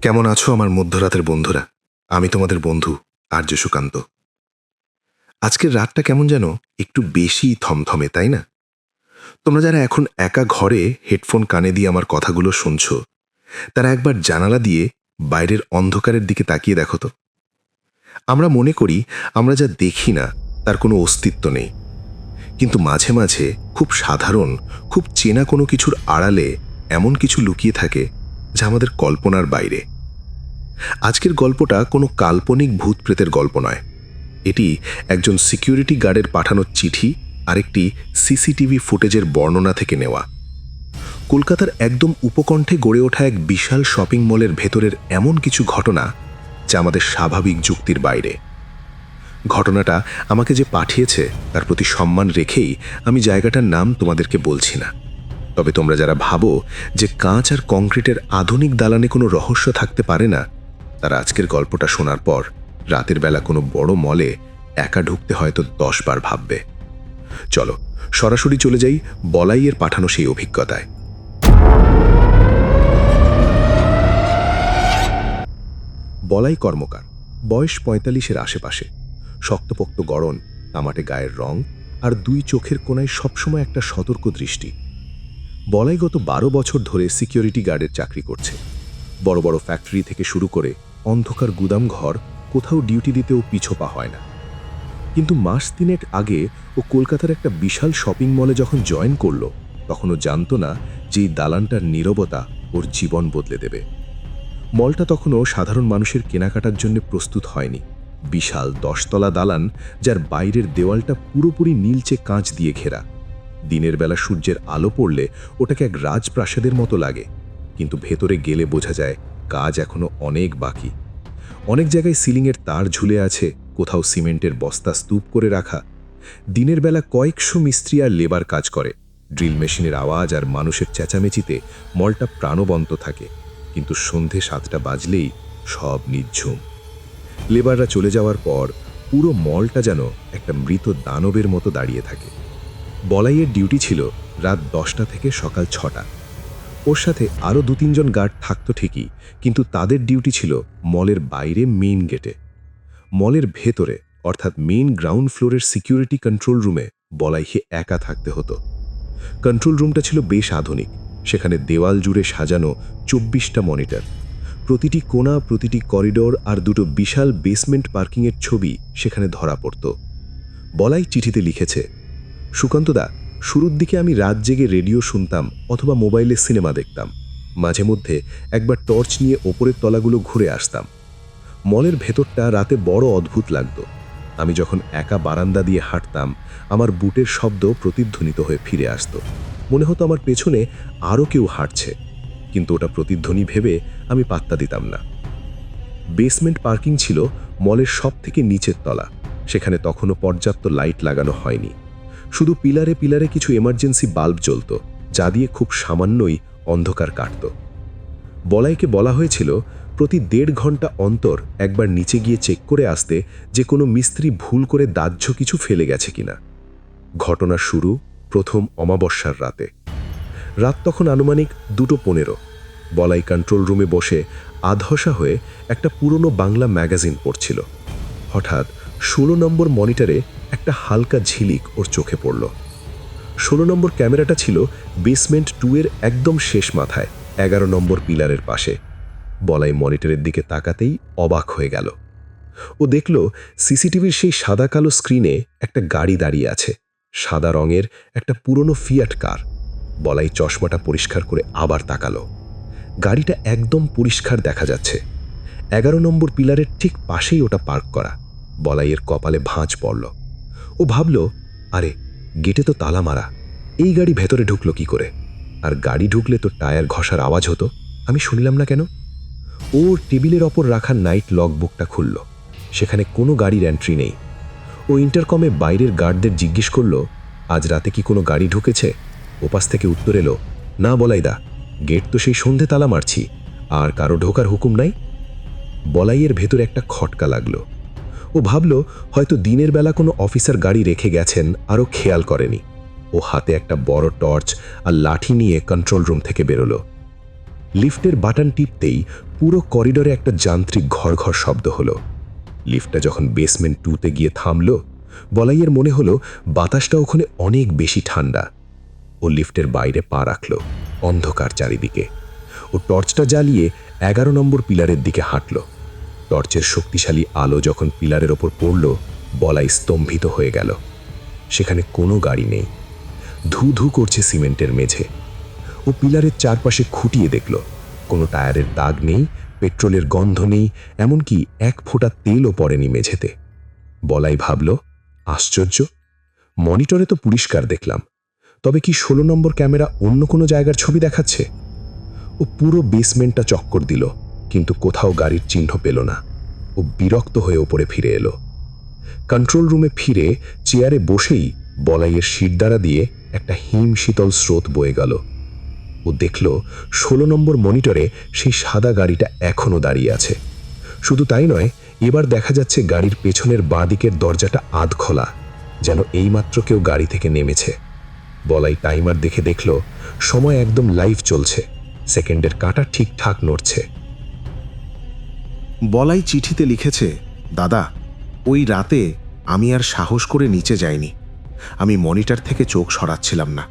কেমন আছো আমার মধ্যরাতের বন্ধুরা? আমি তোমাদের বন্ধু আর্য সুকান্ত। আজকের রাতটা কেমন যেন একটু বেশি থমথমে, তাই না? তোমরা যারা এখন একা ঘরে হেডফোন কানে দিয়ে আমার কথাগুলো শুনছো, তারা একবার জানালা দিয়ে বাইরের অন্ধকারের দিকে তাকিয়ে দেখো তো। আমরা মনে করি আমরা যা দেখি না তার কোনো অস্তিত্ব নেই, কিন্তু মাঝে মাঝে খুব সাধারণ, খুব চেনা কোনো কিছুর আড়ালে এমন কিছু লুকিয়ে থাকে যা আমাদের কল্পনার বাইরে। আজকের গল্পটা কোনো কাল্পনিক ভূত প্রেতের গল্প নয়। এটি একজন সিকিউরিটি গার্ডের পাঠানো চিঠি আর একটি সিসিটিভি ফুটেজের বর্ণনা থেকে নেওয়া। কলকাতার একদম উপকণ্ঠে গড়ে ওঠা এক বিশাল শপিং মলের ভেতরের এমন কিছু ঘটনা যা আমাদের স্বাভাবিক যুক্তির বাইরে। ঘটনাটা আমাকে যে পাঠিয়েছে তার প্রতি সম্মান রেখেই আমি জায়গাটার নাম তোমাদেরকে বলছি না। তবে তোমরা যারা ভাবো যে কাঁচ আর কংক্রিটের আধুনিক দালানে কোনো রহস্য থাকতে পারে না, তারা আজকের গল্পটা শোনার পর রাতের বেলা কোনো বড় মলে একা ঢুকতে হয়তো 10 বার ভাববে। চলো সরাসরি চলে যাই বলাইয়ের পাঠানো সেই অভিজ্ঞতায়। বলাই কর্মকার, বয়স 45-এর আশেপাশে, শক্তপোক্ত গড়ন, তামাটে গায়ের রং আর দুই চোখের কোণায় সবসময় একটা সতর্ক দৃষ্টি। বলাই গত 12 বছর ধরে সিকিউরিটি গার্ডের চাকরি করছে। বড় বড় ফ্যাক্টরি থেকে শুরু করে অন্ধকার গুদাম ঘর, কোথাও ডিউটি দিতেও পিছোপা হয় না। কিন্তু মাস 3 আগে ও কলকাতার একটা বিশাল শপিং মলে যখন জয়েন করলো, তখন ও জানতো না যে এই দালানটার নীরবতা ওর জীবন বদলে দেবে। মলটা তখনও সাধারণ মানুষের কেনাকাটার জন্য প্রস্তুত হয়নি। বিশাল 10 তলা দালান, যার বাইরের দেওয়ালটা পুরোপুরি নীলচে কাঁচ দিয়ে ঘেরা। দিনের বেলা সূর্যের আলো পড়লে ওটাকে এক রাজপ্রাসাদের মতো লাগে, কিন্তু ভেতরে গেলে বোঝা যায় কাজ এখনো অনেক বাকি। অনেক জায়গায় সিলিংয়ের তার ঝুলে আছে, কোথাও সিমেন্টের বস্তা স্তূপ করে রাখা। দিনের বেলা কয়েকশো মিস্ত্রি আর লেবার কাজ করে। ড্রিল মেশিনের আওয়াজ আর মানুষের চেঁচামেচিতে মলটা প্রাণবন্ত থাকে, কিন্তু সন্ধে 7টা বাজলেই সব নিঝুম। লেবাররা চলে যাওয়ার পর পুরো মলটা যেন একটা মৃত দানবের মতো দাঁড়িয়ে থাকে। বলাইয়ের ডিউটি ছিল রাত 10টা থেকে সকাল 6টা। ওর সাথে আরও 2-3 জন গার্ড থাকতো ঠিকই, কিন্তু তাদের ডিউটি ছিল মলের বাইরে মেইন গেটে। মলের ভেতরে অর্থাৎ মেইন গ্রাউন্ড ফ্লোরের সিকিউরিটি কন্ট্রোল রুমে বলাইকে একা থাকতে হতো। কন্ট্রোল রুমটা ছিল বেশ আধুনিক। সেখানে দেওয়াল জুড়ে সাজানো 24টা মনিটর। প্রতিটি কোণা, প্রতিটি করিডোর আর দুটো বিশাল বেসমেন্ট পার্কিংয়ের ছবি সেখানে ধরা পড়ত। বলাই চিঠিতে লিখেছে, সুকান্তদা, শুরুর দিকে আমি রাত জেগে রেডিও শুনতাম অথবা মোবাইলে সিনেমা দেখতাম। মাঝে মধ্যে একবার টর্চ নিয়ে ওপরের তলাগুলো ঘুরে আসতাম। মলের ভেতরটা রাতে বড় অদ্ভুত লাগত। আমি যখন একা বারান্দা দিয়ে হাঁটতাম, আমার বুটের শব্দ প্রতিধ্বনিত হয়ে ফিরে আসত। মনে হতো আমার পেছনে আরও কেউ হাঁটছে, কিন্তু ওটা প্রতিধ্বনি ভেবে আমি পাত্তা দিতাম না। বেসমেন্ট পার্কিং ছিল মলের সব থেকে নিচের তলা। সেখানে তখনও পর্যাপ্ত লাইট লাগানো হয়নি। শুধু পিলারে পিলারে কিছু এমার্জেন্সি বাল্ব জ্বলত, যা দিয়ে খুব সামান্যই অন্ধকার কাটত। বলাইকে বলা হয়েছিল প্রতি 1.5 ঘন্টা অন্তর একবার নিচে গিয়ে চেক করে আসতে যে কোনো মিস্ত্রি ভুল করে দাহ্য কিছু ফেলে গেছে কিনা। ঘটনা শুরু প্রথম অমাবস্যার রাতে। রাত তখন আনুমানিক 2:15। বলাই কন্ট্রোল রুমে বসে আধহসা হয়ে একটা পুরনো বাংলা ম্যাগাজিন পড়ছিল। হঠাৎ 16 নম্বর মনিটরে একটা হালকা ঝিলিক ওর চোখে পড়ল। 16 নম্বর ক্যামেরাটা ছিল বেসমেন্ট 2 এর একদম শেষ মাথায়, 11 নম্বর পিলারের পাশে। বলাই মনিটরের দিকে তাকাতেই অবাক হয়ে গেল। ও দেখল সিসিটিভির সেই সাদা কালো স্ক্রিনে একটা গাড়ি দাঁড়িয়ে আছে, সাদা রঙের একটা পুরনো ফিয়াট কার। বলাই চশমাটা পরিষ্কার করে আবার তাকালো। গাড়িটা একদম পরিষ্কার দেখা যাচ্ছে। 11 নম্বর পিলারের ঠিক পাশেই ওটা পার্ক করা। বলাইয়ের কপালে ভাঁজ পড়ল। ও ভাবল, আরে গেটে তো তালা মারা, এই গাড়ি ভেতরে ঢুকলো কি করে? আর গাড়ি ঢুকলে তো টায়ার ঘষার আওয়াজ হতো, আমি শুনলাম না কেন? ওর টেবিলের ওপর রাখা নাইট লগবুকটা খুলল। সেখানে কোনো গাড়ির এন্ট্রি নেই। ও ইন্টারকমে বাইরের গার্ডদের জিজ্ঞেস করল, আজ রাতে কি কোনো গাড়ি ঢুকেছে? ওপাশ থেকে উত্তর এলো, না বলাইদা, গেট তো সেই সন্ধে তালা মারছি, আর কারো ঢোকার হুকুম নাই। বলাইয়ের ভেতর একটা খটকা লাগলো। ও ভাবল হয়তো দিনের বেলা কোনো অফিসার গাড়ি রেখে গেছেন, আরও খেয়াল করেনি। ও হাতে একটা বড় টর্চ আর লাঠি নিয়ে কন্ট্রোল রুম থেকে বেরোলো। লিফটের বাটন টিপতেই পুরো করিডোরে একটা যান্ত্রিক ঘড়ঘড় শব্দ হলো। লিফটটা যখন বেসমেন্ট 2-তে গিয়ে থামল, বলাইয়ের মনে হলো বাতাসটা ওখানে অনেক বেশি ঠান্ডা। ও লিফটের বাইরে পা রাখল, অন্ধকার চারিদিকে। ও টর্চটা জ্বালিয়ে 11 নম্বর পিলারের দিকে হাঁটল। টর্চের শক্তিশালী আলো যখন পিলারের ওপর পড়ল, বলাই স্তম্ভিত হয়ে গেল। সেখানে কোনো গাড়ি নেই। ধু ধু করছে সিমেন্টের মেঝে। ও পিলারের চারপাশে খুঁটিয়ে দেখল, কোনো টায়ারের দাগ নেই, পেট্রোলের গন্ধ নেই, এমনকি 1 ফোঁটা তেলও পড়েনি মেঝেতে। বলাই ভাবল, আশ্চর্য, মনিটরে তো পরিষ্কার দেখলাম, তবে কি 16 নম্বর ক্যামেরা অন্য কোনো জায়গার ছবি দেখাচ্ছে? ও পুরো বেসমেন্টটা চক্কর দিল, কিন্তু কোথাও গাড়ির চিহ্ন পেল না। ও বিরক্ত হয়ে ওপরে ফিরে এলো। কন্ট্রোল রুমে ফিরে চেয়ারে বসেই বলাইয়ের শিরদাঁড়া দিয়ে একটা হিম শীতল স্রোত বয়ে গেল। ও দেখল 16 নম্বর মনিটরে সেই সাদা গাড়িটা এখনো দাঁড়িয়ে আছে। শুধু তাই নয়, এবার দেখা যাচ্ছে গাড়ির পেছনের বাঁ দিকের দরজাটা আধ খোলা, যেন এইমাত্র কেউ গাড়ি থেকে নেমেছে। বলাই টাইমার দেখে দেখল সময় একদম লাইভ চলছে, সেকেন্ডের কাঁটা ঠিকঠাক নড়ছে। বলাই চিঠিতে লিখেছে, দাদা, ওই রাতে আমি আর সাহস করে নিচে যাইনি। আমি মনিটর থেকে চোখ সরাচ্ছিলাম না।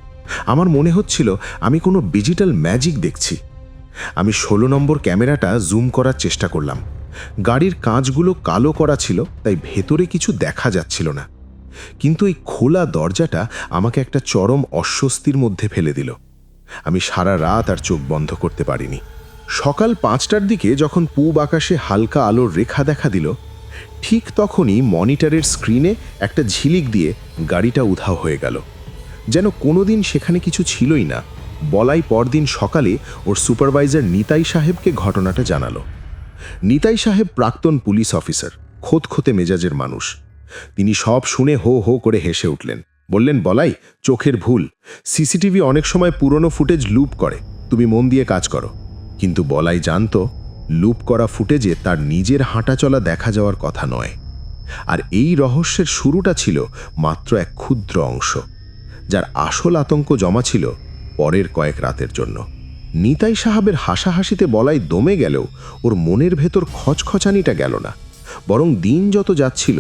আমার মনে হচ্ছিল আমি কোনো ডিজিটাল ম্যাজিক দেখছি। আমি 16 নম্বর ক্যামেরাটা জুম করার চেষ্টা করলাম। গাড়ির কাঁচগুলো কালো করা ছিল, তাই ভেতরে কিছু দেখা যাচ্ছিল না। কিন্তু এই খোলা দরজাটা আমাকে একটা চরম অস্বস্তির মধ্যে ফেলে দিল। আমি সারা রাত আর চোখ বন্ধ করতে পারিনি। সকাল 5টার দিকে যখন পূব আকাশে হালকা আলোর রেখা দেখা দিল, ঠিক তখনই মনিটরের স্ক্রিনে একটা ঝিলিক দিয়ে গাড়িটা উধাও হয়ে গেল, যেন কোনোদিন সেখানে কিছু ছিলই না। বলাই পরদিন সকালে ওর সুপারভাইজার নিতাই সাহেবকে ঘটনাটা জানালো। নিতাই সাহেব প্রাক্তন পুলিশ অফিসার, খোঁতখোঁতে মেজাজের মানুষ। তিনি সব শুনে হো হো করে হেসে উঠলেন। বললেন, বলাই, চোখের ভুল। সিসিটিভি অনেক সময় পুরনো ফুটেজ লুপ করে, তুমি মন দিয়ে কাজ করো। কিন্তু বলাই জানত, লুপ করা ফুটেজে তার নিজের হাঁটা চলা দেখা যাওয়ার কথা নয়। আর এই রহস্যের শুরুটা ছিল মাত্র এক ক্ষুদ্র অংশ, যার আসল আতঙ্ক জমা ছিল পরের কয়েক রাতের জন্য। নিতাই সাহেবের হাসাহাসিতে বলাই দমে গেলেও ওর মনের ভেতর খচখচানিটা গেল না। বরং দিন যত যাচ্ছিল,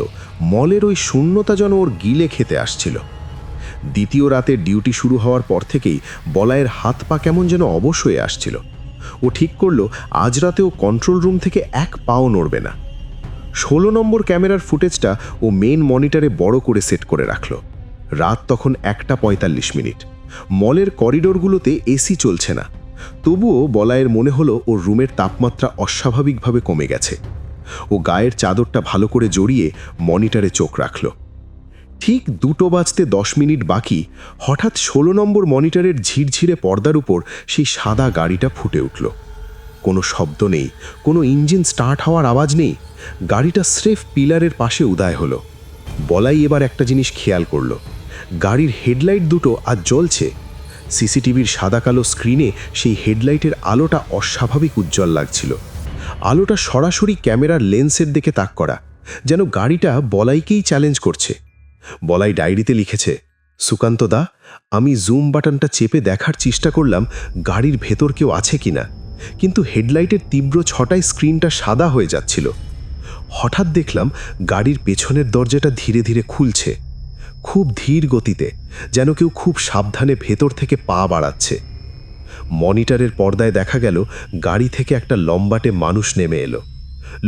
মলের ওই শূন্যতা যেন ওর গিলে খেতে আসছিল। দ্বিতীয় রাতে ডিউটি শুরু হওয়ার পর থেকেই বলাইয়ের হাত পা কেমন যেন অবশ হয়ে আসছিল। ও ঠিক করলো আজ রাতে ও কন্ট্রোল রুম থেকে 1 পাও নড়বে না। 16 নম্বর ক্যামেরার ফুটেজটা ও মেইন মনিটরে বড় করে সেট করে রাখল। রাত তখন 1:45। মলের করিডোরগুলোতে এসি চলছে না, তবুও বলাইয়ের মনে হলো ওর রুমের তাপমাত্রা অস্বাভাবিকভাবে কমে গেছে। ও গায়ের চাদরটা ভালো করে জড়িয়ে মনিটরে চোখ রাখল। ঠিক 2:10 বাকি হঠাৎ 16 নম্বর মনিটরের ঝিরঝিরে পর্দার উপর সেই সাদা গাড়িটা ফুটে উঠল। কোনো শব্দ নেই, কোনো ইঞ্জিন স্টার্ট হওয়ার আওয়াজ নেই। গাড়িটা স্রেফ পিলারের পাশে উদয় হলো। বলাই এবার একটা জিনিস খেয়াল করল, গাড়ির হেডলাইট দুটো আজ জ্বলছে। সিসিটিভির সাদা কালো স্ক্রিনে সেই হেডলাইটের আলোটা অস্বাভাবিক উজ্জ্বল লাগছিল। আলোটা সরাসরি ক্যামেরার লেন্সের দিকে তাক করা, যেন গাড়িটা বলাইকেই চ্যালেঞ্জ করছে। বলাই ডায়েরিতে লিখেছে, সুকান্ত দা, আমি জুম বাটনটা চেপে দেখার চেষ্টা করলাম গাড়ির ভেতর কেউ আছে কিনা, কিন্তু হেডলাইটের তীব্র ছটায় স্ক্রিনটা সাদা হয়ে যাচ্ছিল। হঠাৎ দেখলাম গাড়ির পেছনের দরজাটা ধীরে ধীরে খুলছে, খুব ধীর গতিতে, যেন কেউ খুব সাবধানে ভেতর থেকে পা বাড়াচ্ছে। মনিটরের পর্দায় দেখা গেল গাড়ি থেকে একটা লম্বাটে মানুষ নেমে এলো।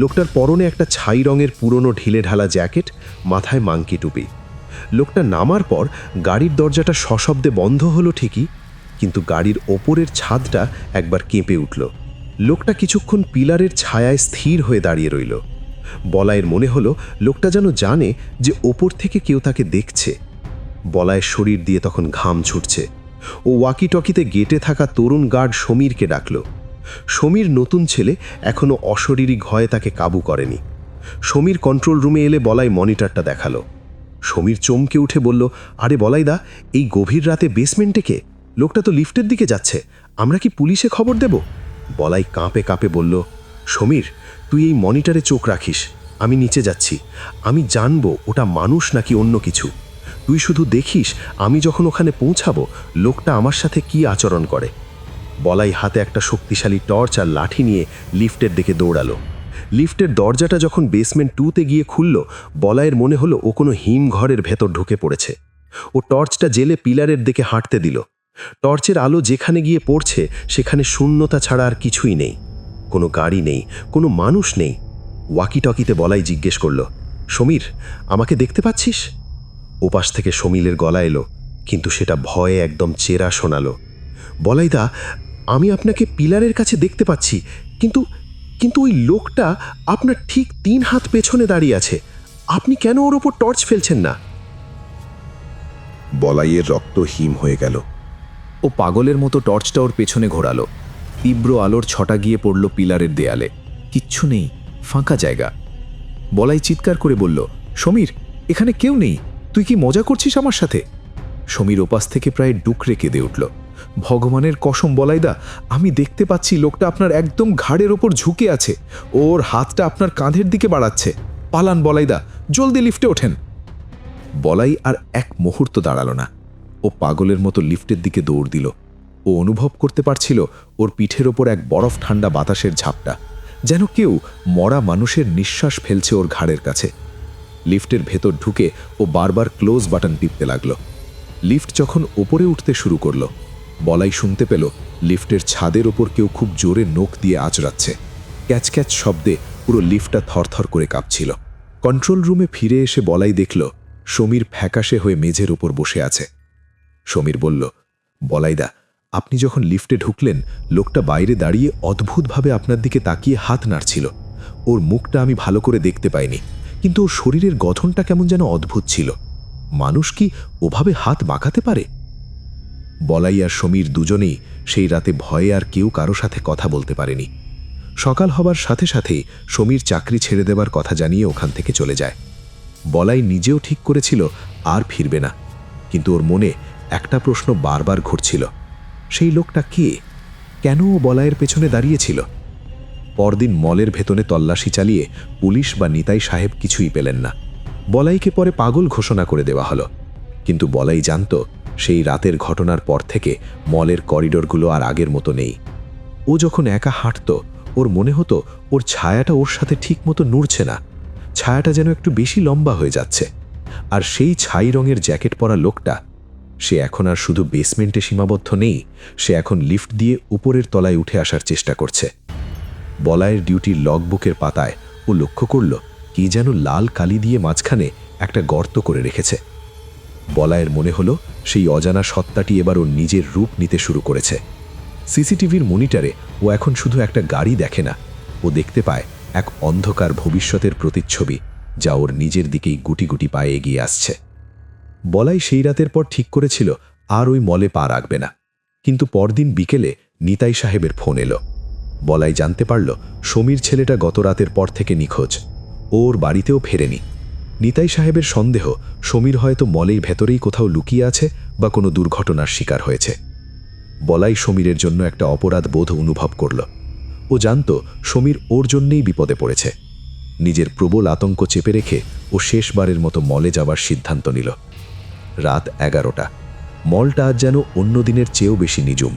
লোকটার পরনে একটা ছাই রঙের পুরনো ঢিলে ঢালা জ্যাকেট, মাথায় মাংকি টুপি। লোকটা নামার পর গাড়ির দরজাটা সশব্দে বন্ধ হলো ঠিকই, কিন্তু গাড়ির ওপরের ছাদটা একবার কেঁপে উঠল। লোকটা কিছুক্ষণ পিলারের ছায়ায় স্থির হয়ে দাঁড়িয়ে রইল। বলাইয়ের মনে হলো লোকটা যেন জানে যে ওপর থেকে কেউ তাকে দেখছে। বলাইয়ের শরীর দিয়ে তখন ঘাম ছুটছে। ও ওয়াকি টকিতে গেটে থাকা তরুণ গার্ড সমীরকে ডাকল। সমীর নতুন ছেলে, এখনো অশরীরী ভয়ে তাকে কাবু করেনি। সমীর কন্ট্রোল রুমে এলে বলাই মনিটরটা দেখালো। সমীর চমকে উঠে বলল, আরে বলাইদা, এই গভীর রাতে বেসমেন্টে কে? লোকটা তো লিফটের দিকে যাচ্ছে, আমরা কি পুলিশে খবর দেব? বলাই কাঁপে কাঁপে বলল, সমীর, তুই এই মনিটরে চোখ রাখিস, আমি নিচে যাচ্ছি। আমি জানবো ওটা মানুষ নাকি অন্য কিছু। তুই শুধু দেখিস আমি যখন ওখানে পৌঁছাবো লোকটা আমার সাথে কি আচরণ করে। বলাই হাতে একটা শক্তিশালী টর্চ আর লাঠি নিয়ে লিফটের দিকে দৌড়ালো। লিফটের দরজাটা যখন বেসমেন্ট 2তে গিয়ে খুলল, বলাইয়ের মনে হলো ও কোনো হিমঘরের ভেতর ঢুকে পড়েছে। ও টর্চটা জেলে পিলারের দিকে হাঁটতে দিল। টর্চের আলো যেখানে গিয়ে পড়ছে সেখানে শূন্যতা ছাড়া আর কিছুই নেই। কোনো গাড়ি নেই, কোনো মানুষ নেই। ওয়াকিটকিতে বলাই জিজ্ঞেস করল, সমীর, আমাকে দেখতে পাচ্ছিস? ওপাশ থেকে সমীরের গলা এলো, কিন্তু সেটা ভয়ে একদম চেরা শোনালো। বলাইদা, আমি আপনাকে পিলারের কাছে দেখতে পাচ্ছি, কিন্তু কিন্তু ওই লোকটা আপনার ঠিক 3 হাত পেছনে দাঁড়িয়ে আছে। আপনি কেন ওর ওপর টর্চ ফেলছেন না? বলাইয়ের রক্ত হিম হয়ে গেল। ও পাগলের মতো টর্চটা ওর পেছনে ঘোরালো। তীব্র আলোর ছটা গিয়ে পড়ল পিলারের দেয়ালে। কিচ্ছু নেই, ফাঁকা জায়গা। বলাই চিৎকার করে বলল, সমীর, এখানে কেউ নেই। তুই কি মজা করছিস আমার সাথে? সমীর ওপাশ থেকে প্রায় ডুকরে কেঁদে উঠল। ভগবানের কসম বলাইদা, আমি দেখতে পাচ্ছি লোকটা আপনার একদম ঘাড়ের ওপর ঝুঁকে আছে। ওর হাতটা আপনার কাঁধের দিকে বাড়াচ্ছে। পালান বলাইদা, জলদি লিফটে ওঠেন। বলাই আর এক মুহূর্ত দাঁড়ালো না। ও পাগলের মতো লিফটের দিকে দৌড় দিল। ও অনুভব করতে পারছিল ওর পিঠের ওপর এক বরফ ঠান্ডা বাতাসের ঝাপটা, যেন কেউ মরা মানুষের নিঃশ্বাস ফেলছে ওর ঘাড়ের কাছে। লিফটের ভেতর ঢুকে ও বারবার ক্লোজ বাটন টিপতে লাগল। লিফট যখন ওপরে উঠতে শুরু করলো, বলাই শুনতে পেল লিফটের ছাদের ওপর কেউ খুব জোরে নখ দিয়ে আঁচড়াচ্ছে। ক্যাচ ক্যাচ শব্দে পুরো লিফটটা থরথর করে কাঁপছিল। কন্ট্রোল রুমে ফিরে এসে বলাই দেখল সমীর ফ্যাকাশে হয়ে মেঝের ওপর বসে আছে। সমীর বলল, বলাইদা, আপনি যখন লিফটে ঢুকলেন, লোকটা বাইরে দাঁড়িয়ে অদ্ভুতভাবে আপনার দিকে তাকিয়ে হাত নাড়ছিল। ওর মুখটা আমি ভালো করে দেখতে পাইনি, কিন্তু ওর শরীরের গঠনটা কেমন যেন অদ্ভুত ছিল। মানুষ কি ওভাবে হাত বাঁকাতে পারে? বলাই আর সমীর দুজনেই সেই রাতে ভয়ে আর কেউ কারো সাথে কথা বলতে পারেনি। সকাল হবার সাথে সাথেই সমীর চাকরি ছেড়ে দেবার কথা জানিয়ে ওখান থেকে চলে যায়। বলাই নিজেও ঠিক করেছিল আর ফিরবে না, কিন্তু ওর মনে একটা প্রশ্ন বারবার ঘুরছিল, সেই লোকটা কে? কেন ও বলাইয়ের পেছনে দাঁড়িয়েছিল? পরদিন মলের ভেতরে তল্লাশি চালিয়ে পুলিশ বা নিতাই সাহেব কিছুই পেলেন না। বলাইকে পরে পাগল ঘোষণা করে দেওয়া হলো, কিন্তু বলাই জানত সেই রাতের ঘটনার পর থেকে মলের করিডোরগুলো আর আগের মতো নেই। ও যখন একা হাঁটত, ওর মনে হতো ওর ছায়াটা ওর সাথে ঠিক মতো নড়ছে না। ছায়াটা যেন একটু বেশি লম্বা হয়ে যাচ্ছে। আর সেই ছাই রঙের জ্যাকেট পরা লোকটা, সে এখন আর শুধু বেসমেন্টে সীমাবদ্ধ নেই, সে এখন লিফট দিয়ে উপরের তলায় উঠে আসার চেষ্টা করছে। বলাইয়ের ডিউটির লগবুকের পাতায় ও লক্ষ্য করল কি যেন লাল কালি দিয়ে মাঝখানে একটা গর্ত করে রেখেছে। বলাইয়ের মনে হলো সেই অজানা সত্তাটি এবার ওর নিজের রূপ নিতে শুরু করেছে। সিসিটিভির মনিটরে ও এখন শুধু একটা গাড়ি দেখে না, ও দেখতে পায় এক অন্ধকার ভবিষ্যতের প্রতিচ্ছবি, যা ওর নিজের দিকেই গুটি গুটি পায়ে এগিয়ে আসছে। বলাই সেই রাতের পর ঠিক করেছিল আর ওই মলে পা রাখবে না, কিন্তু পরদিন বিকেলে নিতাই সাহেবের ফোন এলো। বলাই জানতে পারল সমীর ছেলেটা গত রাতের পর থেকে নিখোঁজ। ওর বাড়িতেও ফেরেনি। নিতাই সাহেবের সন্দেহ সমীর হয়তো মলের ভেতরেই কোথাও লুকিয়ে আছে বা কোনো দুর্ঘটনার শিকার হয়েছে। বলাই সমীরের জন্য একটা অপরাধ বোধ অনুভব করল। ও জানত সমীর ওর জন্যেই বিপদে পড়েছে। নিজের প্রবল আতঙ্ক চেপে রেখে ও শেষবারের মতো মলে যাবার সিদ্ধান্ত নিল। রাত 11টা। মলটা আজ যেন অন্য দিনের চেয়েও বেশি নিঝুম।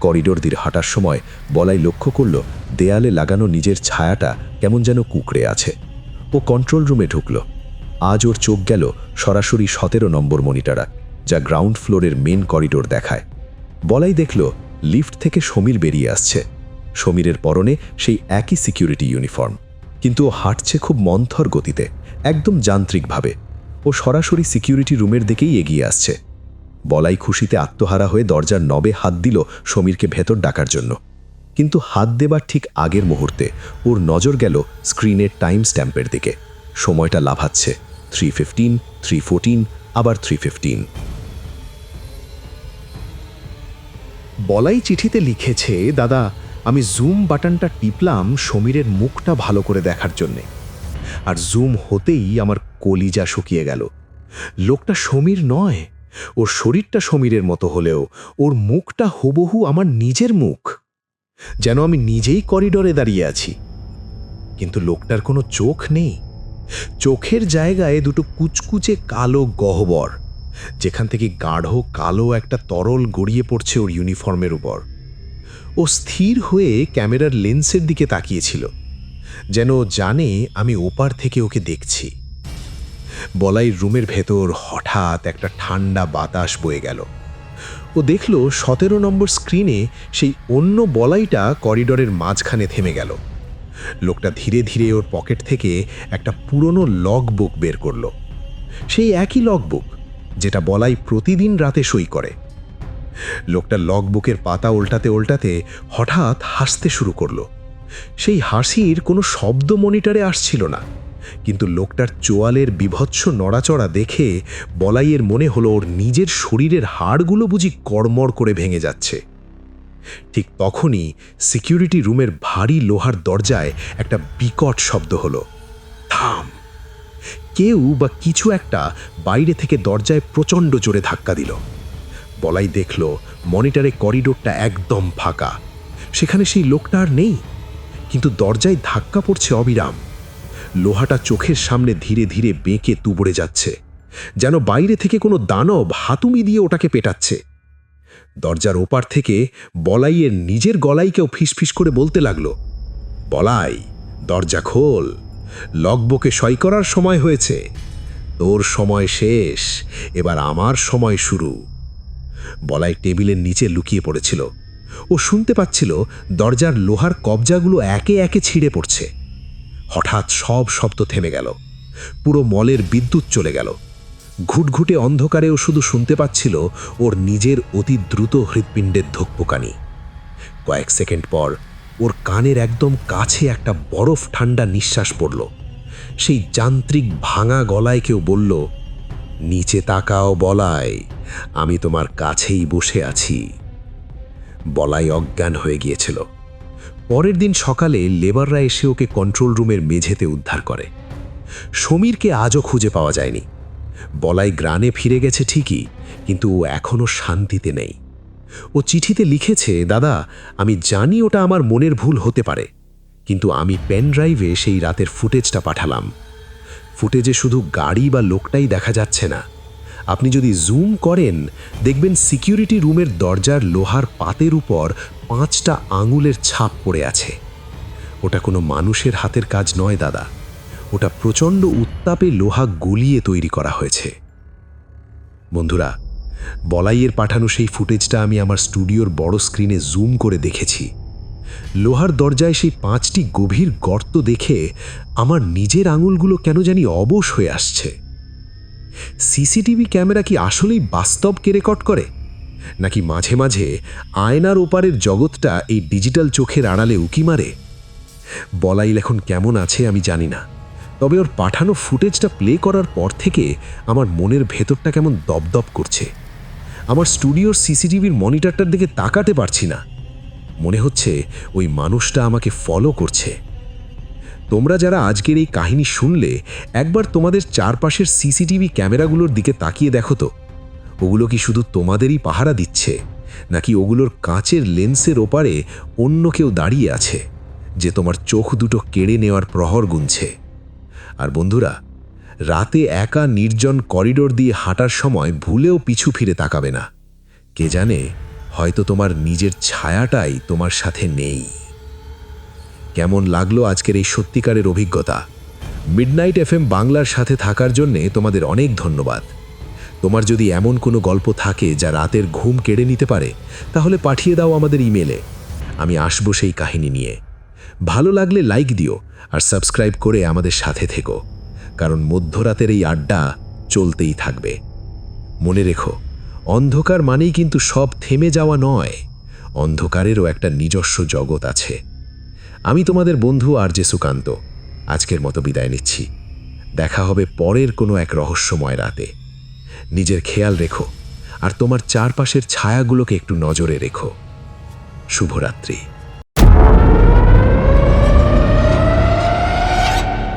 করিডোর দিয়ে হাঁটার সময় বলাই লক্ষ্য করল দেয়ালে লাগানো নিজের ছায়াটা কেমন যেন কুঁকড়ে আছে। ও কন্ট্রোল রুমে ঢুকল। আজ ওর চোখ গেল সরাসরি 17 নম্বর মনিটরা, যা গ্রাউন্ড ফ্লোরের মেন করিডোর দেখায়। বলাই দেখল লিফট থেকে সমীর বেরিয়ে আসছে। সমীরের পরনে সেই একই সিকিউরিটি ইউনিফর্ম, কিন্তু ও হাঁটছে খুব মন্থর গতিতে, একদম যান্ত্রিকভাবে। ও সরাসরি সিকিউরিটি রুমের দিকেই এগিয়ে আসছে। বলাই খুশিতে আত্মহারা হয়ে দরজার নবে হাত দিল সমীরকে ভেতর ডাকার জন্য, কিন্তু হাত দেবার ঠিক আগের মুহূর্তে ওর নজর গেল স্ক্রিনের টাইম স্ট্যাম্পের দিকে। সময়টা লাফাচ্ছে 3:15, 3:14, আবার 3:15। বলাই চিঠিতে লিখেছে, দাদা, আমি জুম বাটনটা টিপলাম সমীরের মুখটা ভালো করে দেখার জন্যে, আর জুম হতেই আমার কলিজা শুকিয়ে গেল। লোকটা সমীর নয়, ওর শরীরটা সমীরের মতো হলেও ওর মুখটা হুবহু আমার নিজের মুখ, যেন আমি নিজেই করিডোরে দাঁড়িয়ে আছি। কিন্তু লোকটার কোনো চোখ নেই। চোখের জায়গায় দুটো কুচকুচে কালো গহ্বর, যেখান থেকে গাঢ় কালো একটা তরল গড়িয়ে পড়ছে ওর ইউনিফর্মের উপর। ও স্থির হয়ে ক্যামেরার লেন্সের দিকে তাকিয়েছিল, যেন জানে আমি ওপার থেকে ওকে দেখছি। বলাইয়ের রুমের ভেতর হঠাৎ একটা ঠান্ডা বাতাস বয়ে গেল। ও দেখল 17 নম্বর স্ক্রিনে সেই অন্য বলাইটা করিডোরের মাঝখানে থেমে গেল। লোকটা ধীরে ধীরে ওর পকেট থেকে একটা পুরনো লগ বুক বের করল, সেই একই লগ বুক যেটা বলাই প্রতিদিন রাতে সই করে। লোকটা লগ বুকের পাতা উল্টাতে উল্টাতে হঠাৎ হাসতে শুরু করলো। সেই হাসির কোনো শব্দ মনিটরে আসছিল না, কিন্তু লোকটার চোয়ালের বিভৎস নড়াচড়া দেখে বলাইয়ের মনে হলো ওর নিজের শরীরের হাড়গুলো বুঝি কড়মড় করে ভেঙে যাচ্ছে। ঠিক তখনই সিকিউরিটি রুমের ভারী লোহার দরজায় একটা বিকট শব্দ হলো, থাম! কেউ বা কিছু একটা বাইরে থেকে দরজায় প্রচণ্ড জোরে ধাক্কা দিল। বলাই দেখল মনিটরে করিডোরটা একদম ফাঁকা, সেখানে সেই লোকটা আর নেই, কিন্তু দরজায় ধাক্কা পড়ছে অবিরাম। লোহাটা চোখের সামনে ধীরে ধীরে বেঁকে তুবড়ে যাচ্ছে, যেন বাইরে থেকে কোনো দানব হাতুড়ি দিয়ে ওটাকে পেটাচ্ছে। দরজার ওপার থেকে বলাইয়ের নিজের গলাইকেও ফিসফিস করে বলতে লাগলো, বলাই, দরজা খোল, লগবুকে সই করার সময় হয়েছে, তোর সময় শেষ, এবার আমার সময় শুরু। বলাই টেবিলের নিচে লুকিয়ে পড়েছিল। ও শুনতে পাচ্ছিল দরজার লোহার কবজাগুলো একে একে ছিঁড়ে পড়ছে। হঠাৎ সব শব্দ থেমে গেল, পুরো মলের বিদ্যুৎ চলে গেল। ঘুটঘুটে অন্ধকারে ও শুধু শুনতে পাচ্ছিল ওর নিজের অতি দ্রুত হৃৎপিণ্ডের ধুকপুকানি। কয়েক সেকেন্ড পর ওর কানের একদম কাছে একটা বরফ ঠান্ডা নিঃশ্বাস পড়ল। সেই যান্ত্রিক ভাঙা গলায় কেউ বলল, নিচে তাকাও বলাই, আমি তোমার কাছেই বসে আছি। বলাই অজ্ঞান হয়ে গিয়েছিল। পরের দিন সকালে লেবাররা এসে ওকে কন্ট্রোল রুমের মেঝেতে উদ্ধার করে। সমীরকে আজও খুঁজে পাওয়া যায়নি। বলাই গ্রানে ফিরে গেছে ঠিকই, কিন্তু ও এখনও শান্তিতে নেই। ও চিঠিতে লিখেছে, দাদা, আমি জানি ওটা আমার মনের ভুল হতে পারে, কিন্তু আমি পেন ড্রাইভে সেই রাতের ফুটেজটা পাঠালাম। ফুটেজে শুধু গাড়ি বা লোকটাই দেখা যাচ্ছে না। আপনি যদি জুম করেন দেখবেন সিকিউরিটি রুমের দরজার লোহার পাতের উপর 5টা আঙুলের ছাপ পড়ে আছে। ওটা কোনো মানুষের হাতের কাজ নয় দাদা, ওটা প্রচণ্ড উত্তাপে লোহা গলিয়ে তৈরি করা হয়েছে। বন্ধুরা, বলাইয়ের পাঠানো সেই ফুটেজটা আমি আমার স্টুডিওর বড় স্ক্রিনে জুম করে দেখেছি। লোহার দরজায় সেই 5টি গভীর গর্ত দেখে আমার নিজের আঙুলগুলো কেন জানি অবশ হয়ে আসছে। সিসিটিভি ক্যামেরা কি আসলেই বাস্তবকে রেকর্ড করে, নাকি মাঝে মাঝে আয়নার ওপারের জগৎটা এই ডিজিটাল চোখের আড়ালে উকি মারে? বলাই এখন কেমন আছে আমি জানি না, তবে ওর পাঠানো ফুটেজটা প্লে করার পর থেকে আমার মনের ভেতরটা কেমন দপদপ করছে। আমার স্টুডিওর সিসিটিভির মনিটরটার দিকে তাকাতে পারছি না। মনে হচ্ছে ওই মানুষটা আমাকে ফলো করছে। তোমরা যারা আজকের এই কাহিনী শুনলে, একবার তোমাদের চারপাশের সিসিটিভি ক্যামেরাগুলোর দিকে তাকিয়ে দেখো তো, ওগুলো কি শুধু তোমাদেরই পাহারা দিচ্ছে, নাকি ওগুলোর কাঁচের লেন্সের ওপারে অন্য কেউ দাঁড়িয়ে আছে যে তোমার চোখ দুটো কেড়ে নেওয়ার প্রহর গুনছে? আর বন্ধুরা, রাতে একা নির্জন করিডোর দিয়ে হাঁটার সময় ভুলেও পিছু ফিরে তাকাবে না। কে জানে, হয়তো তোমার নিজের ছায়াটাই তোমার সাথে নেই। কেমন লাগলো আজকের এই সত্যিকারের অভিজ্ঞতা? মিডনাইট এফএম বাংলার সাথে থাকার জন্যে তোমাদের অনেক ধন্যবাদ। তোমার যদি এমন কোনো গল্প থাকে যা রাতের ঘুম কেড়ে নিতে পারে, তাহলে পাঠিয়ে দাও আমাদের ইমেলে। আমি আসবো সেই কাহিনী নিয়ে। ভালো লাগলে লাইক দিও আর সাবস্ক্রাইব করে আমাদের সাথে থেকো, কারণ মধ্যরাতের এই আড্ডা চলতেই থাকবে। মনে রেখো, অন্ধকার মানেই কিন্তু সব থেমে যাওয়া নয়, অন্ধকারেরও একটা নিজস্ব জগৎ আছে। আমি তোমাদের বন্ধু আরজে সুকান্ত আজকের মতো বিদায় নিচ্ছি। দেখা হবে পরের কোনো এক রহস্যময় রাতে। নিজের খেয়াল রেখো আর তোমার চারপাশের ছায়াগুলোকে একটু নজরে রেখো। শুভরাত্রি।